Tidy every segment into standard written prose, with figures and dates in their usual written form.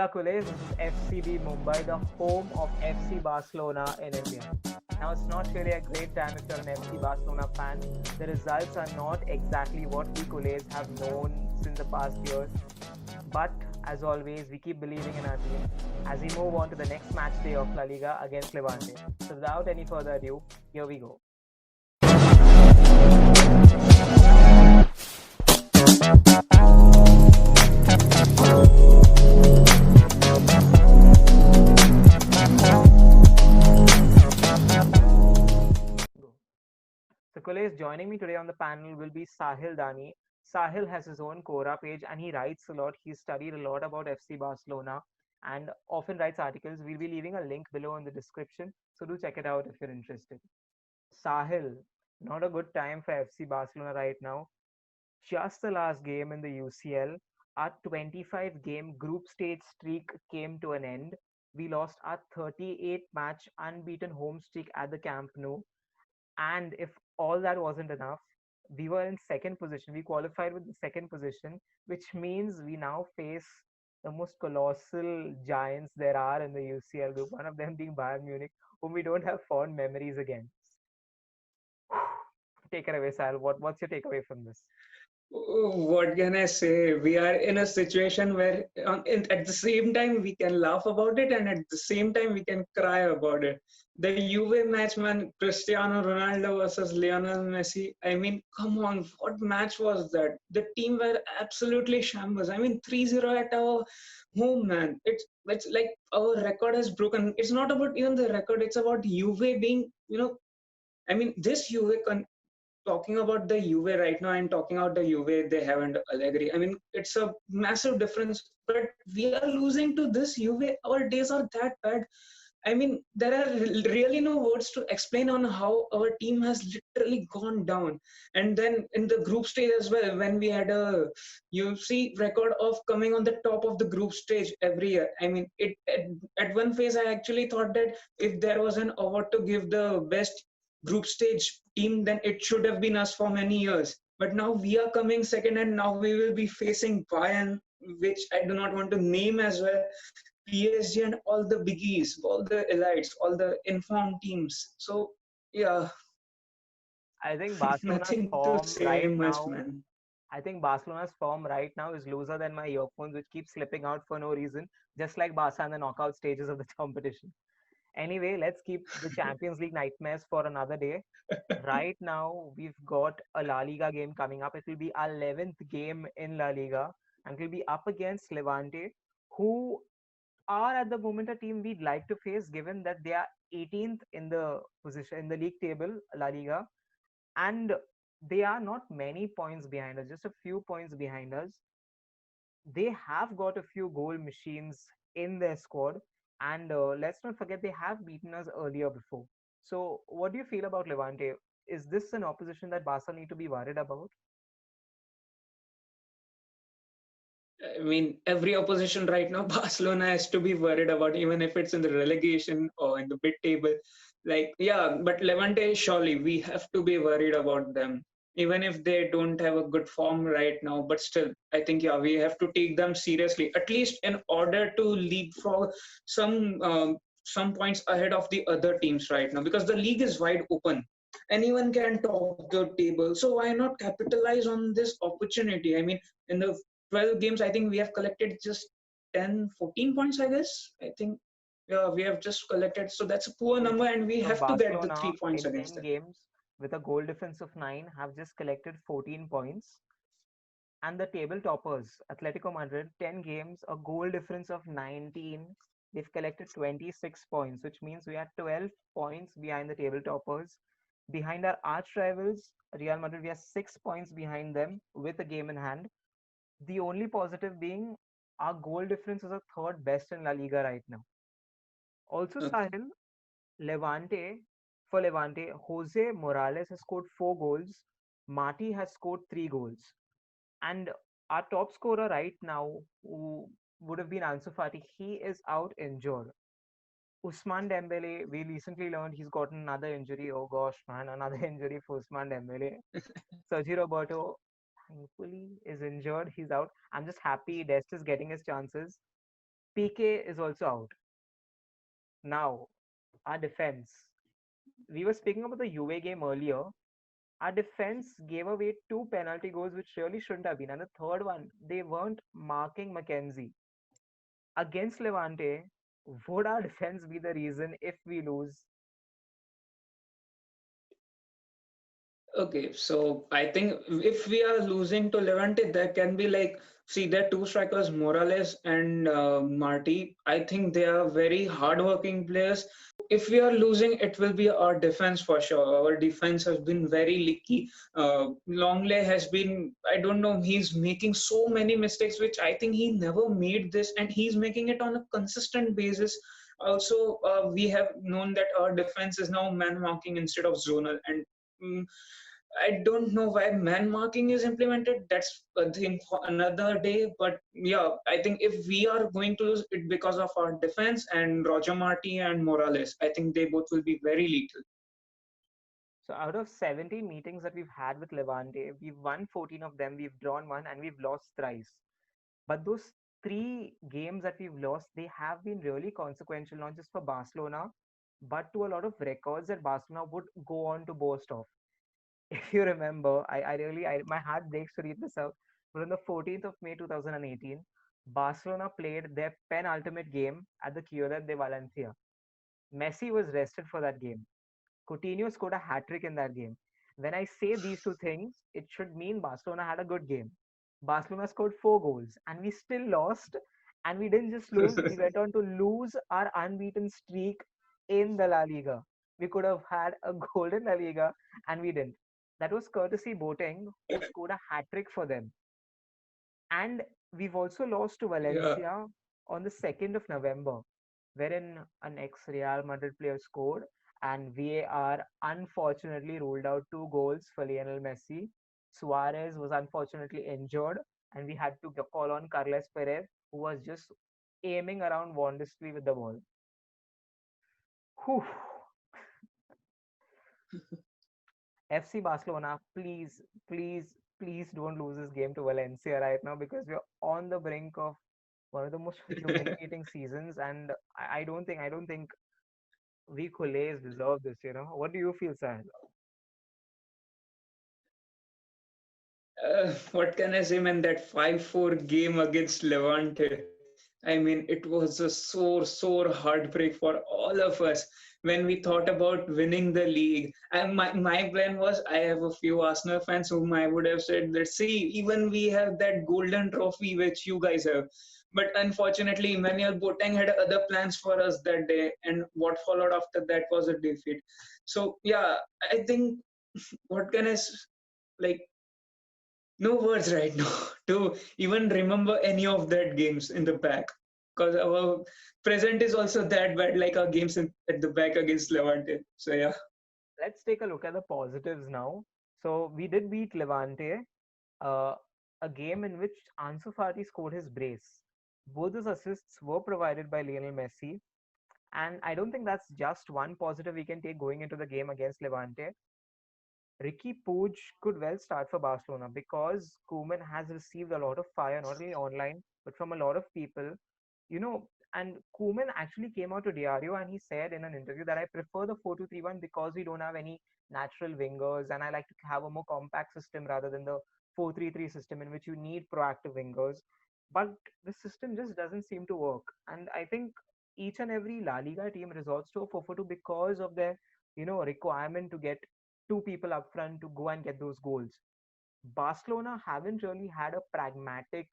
Hola Culés, this is FCB Mumbai, the home of FC Barcelona in India. Now, it's not really a great time if you're an FC Barcelona fan. The results are not exactly what we Culés have known since the past years. But as always, we keep believing in our team as we move on to the next match day of La Liga against Levante. So, without any further ado, here we go. So, Kulesh, joining me today on the panel will be Sahil Dani. Sahil has his own Quora page and he writes a lot. He's studied a lot about FC Barcelona and often writes articles. We'll be leaving a link below in the description. So, do check it out if you're interested. Sahil, not a good time for FC Barcelona right now. Just the last game in the UCL, our 25 game group stage streak came to an end. We lost our 38 match unbeaten home streak at the Camp Nou. And if all that wasn't enough, we were in second position. We qualified with the second position, which means we now face the most colossal giants there are in the UCL group, one of them being Bayern Munich, whom we don't have fond memories against. Take it away, Sal. What's your takeaway from this? What can I say? We are in a situation where, at the same time, we can laugh about it, and at the same time, we can cry about it. The Juve match, man, Cristiano Ronaldo versus Lionel Messi. I mean, come on, what match was that? The team were absolutely shambles. I mean, 3-0 at our home, man. It's like our record has broken. It's not about even the record. It's about Juve being, I mean, this Juve talking about the Juve right now and talking about the Juve they haven't Allegri. I mean, it's a massive difference, but we are losing to this Juve. Our days are that bad. I mean, there are really no words to explain on how our team has literally gone down. And then in the group stage as well, when we had a UFC record of coming on the top of the group stage every year. I mean, at one phase I actually thought that if there was an award to give the best group stage team, then it should have been us for many years. But now we are coming second, and now we will be facing Bayern, which I do not want to name as well, PSG, and all the biggies, all the elites, all the informed teams. So, yeah, I think Barcelona's nothing to form say right much, now man. I think Barcelona's form right now is looser than my earphones, which keep slipping out for no reason, just like Barca in the knockout stages of the competition. Anyway, let's keep the Champions League nightmares for another day. Right now, we've got a La Liga game coming up. It will be our 11th game in La Liga, and we'll be up against Levante, who are at the moment a team we'd like to face, given that they are 18th in the position in the league table, La Liga, and they are not many points behind us, just a few points behind us. They have got a few goal machines in their squad, and let's not forget they have beaten us earlier before. So, what do you feel about Levante? Is this an opposition that Barca need to be worried about? I mean, every opposition right now, Barcelona has to be worried about, even if it's in the relegation or in the mid table. Like, yeah, but Levante, surely we have to be worried about them, even if they don't have a good form right now. But still, I think, yeah, we have to take them seriously, at least in order to leapfrog some points ahead of the other teams right now, because the league is wide open. Anyone can top the table. So why not capitalize on this opportunity? I mean, in the 12 games, I think we have collected just 10, 14 points, I guess. I think, yeah, we have just collected. So that's a poor number, and we So, have to get the Barcelona 3 points in against 10 them. games with a goal difference of 9 have just collected 14 points. And the table toppers, Atletico Madrid, 10 games, a goal difference of 19. They've collected 26 points, which means we are 12 points behind the table toppers. Behind our arch rivals, Real Madrid, we are 6 points behind them with a game in hand. The only positive being our goal difference is a third best in La Liga right now. Also, Okay. Sahil, for Levante, Jose Morales has scored 4 goals. Marty has scored 3 goals. And our top scorer right now, who would have been Ansu Fati, he is out injured. Usman Dembele, we recently learned he's gotten another injury. Oh gosh, man, another injury for Usman Dembele. Sergio Roberto, thankfully, is injured. He's out. I'm just happy Dest is getting his chances. PK is also out. Now, our defense. We were speaking about the UA game earlier. Our defense gave away two penalty goals which really shouldn't have been. And the third one, they weren't marking Mackenzie. Against Levante, would our defense be the reason if we lose? Okay, so I think if we are losing to Levante, there can be like, see, there are two strikers, Morales and Marty. I think they are very hardworking players. If we are losing, it will be our defense for sure. Our defense has been very leaky. Longley has been, I don't know, he's making so many mistakes, which I think he never made this, and he's making it on a consistent basis. Also, we have known that our defense is now man marking instead of zonal, and mm, I don't know why man marking is implemented. That's a thing for another day. But yeah, I think if we are going to lose it because of our defense and Roger Marti and Morales, I think they both will be very lethal. So out of 17 meetings that we've had with Levante, we've won 14 of them, we've drawn one, and we've lost thrice. But those three games that we've lost, they have been really consequential, not just for Barcelona, but to a lot of records that Barcelona would go on to boast of. If you remember, my heart breaks to read this out. But on the 14th of May 2018, Barcelona played their penultimate game at the Ciudad de Valencia. Messi was rested for that game. Coutinho scored a hat trick in that game. When I say these two things, it should mean Barcelona had a good game. Barcelona scored 4 goals and we still lost. And we didn't just lose, we went on to lose our unbeaten streak in the La Liga. We could have had a golden La Liga and we didn't. That was courtesy Boateng, who scored a hat trick for them. And we've also lost to Yeah, Valencia on the 2nd of November, wherein an ex Real Madrid player scored, and VAR unfortunately ruled out 2 goals for Lionel Messi. Suarez was unfortunately injured, and we had to call on Carles Perez, who was just aiming around wondrously with the ball. Whew. FC Barcelona, please, please, please don't lose this game to Valencia right now because we're on the brink of one of the most humiliating seasons, and I don't think we culés deserve this. What do you feel, Sahil? what can I say, man? That 5-4 game against Levante. I mean, it was a sore heartbreak for all of us when we thought about winning the league. And my plan was, I have a few Arsenal fans whom I would have said, let's see, even we have that golden trophy which you guys have. But unfortunately, Emmanuel Boateng had other plans for us that day, and what followed after that was a defeat. So yeah, I think what can like no words right now to even remember any of that games in the back because our present is also that bad like our games at the back against Levante. So yeah. Let's take a look at the positives now. So we did beat Levante, uh, a game in which Ansu Fati scored his brace. Both those assists were provided by Lionel Messi, and I don't think that's just one positive we can take going into the game against Levante. Ricky Puig could well start for Barcelona because Koeman has received a lot of fire, not only online, but from a lot of people. And Koeman actually came out to Diario and he said in an interview that I prefer the 4-2-3-1 because we don't have any natural wingers and I like to have a more compact system rather than the 4-3-3 system in which you need proactive wingers. But the system just doesn't seem to work. And I think each and every La Liga team resorts to a 4-4-2 because of their requirement to get two people up front to go and get those goals. Barcelona haven't really had a pragmatic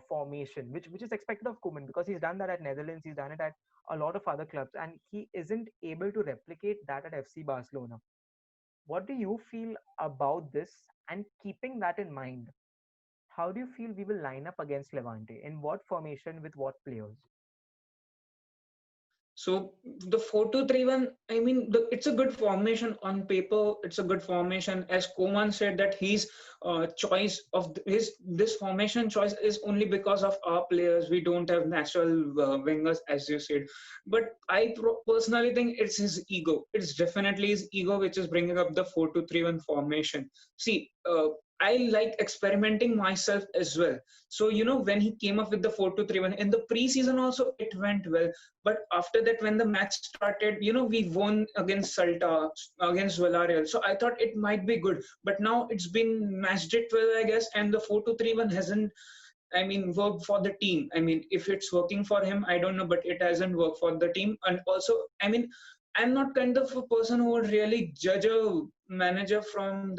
formation, which is expected of Koeman because he's done that at Netherlands, he's done it at a lot of other clubs, and he isn't able to replicate that at FC Barcelona. What do you feel about this? And keeping that in mind, how do you feel we will line up against Levante? In what formation with what players? So the 4-2-3-1, I mean, it's a good formation on paper. It's a good formation. As Koeman said, that his choice of his this formation choice is only because of our players. We don't have natural wingers, as you said. But I personally think it's his ego. It's definitely his ego which is bringing up the 4-2-3-1 formation. See, I like experimenting myself as well. So, when he came up with the 4-2-3-1 in the preseason also, it went well. But after that, when the match started, we won against Salta, against Villarreal. So I thought it might be good. But now it's been matched it well, I guess. And the 4-2-3-1 hasn't, worked for the team. If it's working for him, I don't know, but it hasn't worked for the team. And also, I'm not kind of a person who would really judge a manager from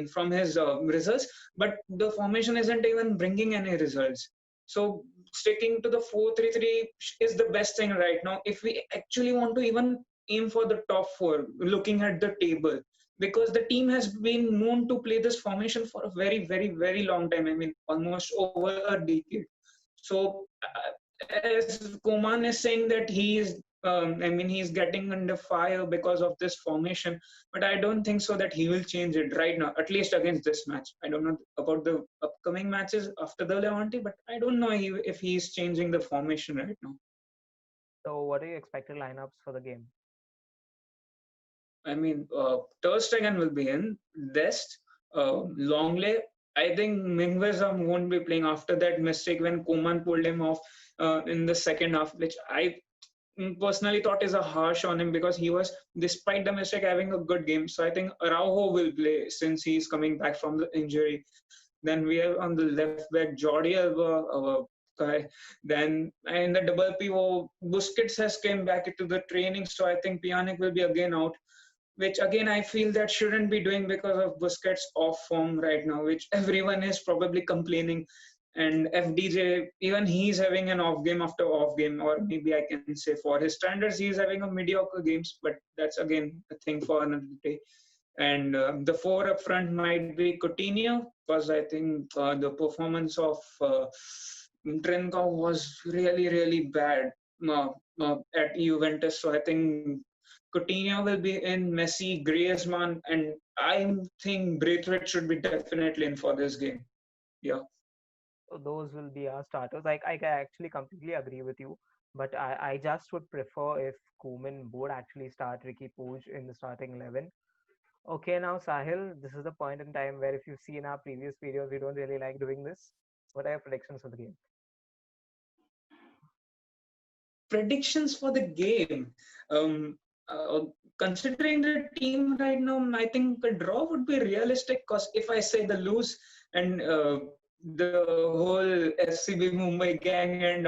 from his results, but the formation isn't even bringing any results. So sticking to the 4-3-3 is the best thing right now. If we actually want to even aim for the top four, looking at the table, because the team has been known to play this formation for a very, very, very long time. Almost over a decade. So, as Koeman is saying that he's getting under fire because of this formation, but I don't think so that he will change it right now, at least against this match. I don't know about the upcoming matches after the Levante, but I don't know if he's changing the formation right now. So, what are your expected lineups for the game? Ter Stegen will be in. Dest, Longley. I think Mingueza won't be playing after that mistake when Koeman pulled him off in the second half, which I personally thought is a harsh on him because he was, despite the mistake, having a good game. So I think Araujo will play since he's coming back from the injury. Then we have on the left back Jordi Alba, our guy. Then in the double pivot, Busquets has came back into the training, so I think Pjanic will be again out, which again I feel that shouldn't be doing because of Busquets off form right now, which everyone is probably complaining. And FDJ, even he's having an off game after off game, or maybe I can say for his standards, he's having a mediocre games, but that's again a thing for another day. And the four up front might be Coutinho, because I think the performance of Trincao was really, really bad at Juventus. So I think Coutinho will be in, Messi, Griezmann, and I think Braithwaite should be definitely in for this game. Yeah. So those will be our starters. I actually completely agree with you, but I just would prefer if Koeman would actually start Ricky Puig in the starting 11. Okay, now Sahil, this is the point in time where if you've seen our previous videos, we don't really like doing this. What are your predictions for the game? Predictions for the game. Considering the team right now, I think a draw would be realistic, because if I say the lose and the whole SCB Mumbai gang and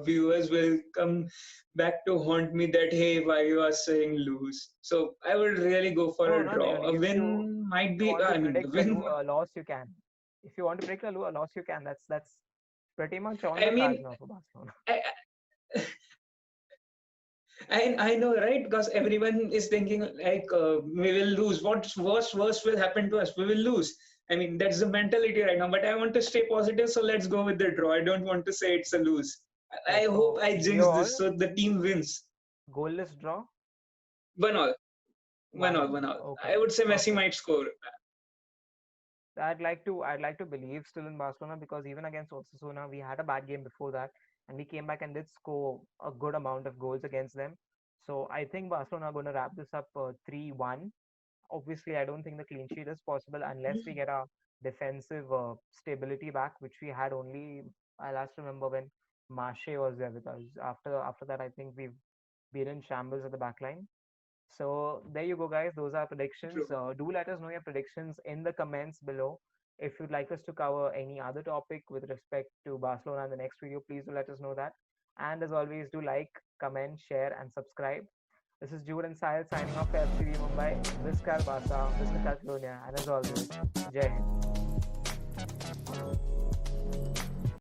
viewers will come back to haunt me that, hey, why you are saying lose? So I would really go for a draw. Really. A win might be, a loss you can. If you want to predict a loss you can. That's pretty much on the cards now for Barcelona. I know, right? Because everyone is thinking like we will lose. What's worst will happen to us? We will lose. That's the mentality right now. But I want to stay positive, so let's go with the draw. I don't want to say it's a lose. I hope I jinx this so the team wins. Goalless draw? 1-1. 1-1. Okay. I would say Messi might score. I'd like to believe still in Barcelona, because even against Osasuna, we had a bad game before that, and we came back and did score a good amount of goals against them. So I think Barcelona are going to wrap this up 3-1. Obviously, I don't think the clean sheet is possible unless we get our defensive stability back, which we had only, I last remember when Marche was there with us. After that, I think we've been in shambles at the back line. So there you go, guys. Those are predictions. Do let us know your predictions in the comments below. If you'd like us to cover any other topic with respect to Barcelona in the next video, please do let us know that. And as always, do like, comment, share, and subscribe. This is Jude and Sahil signing off for FCB Mumbai. Viscar Barca, Viscar Catalonia, and as always, Jai Hind.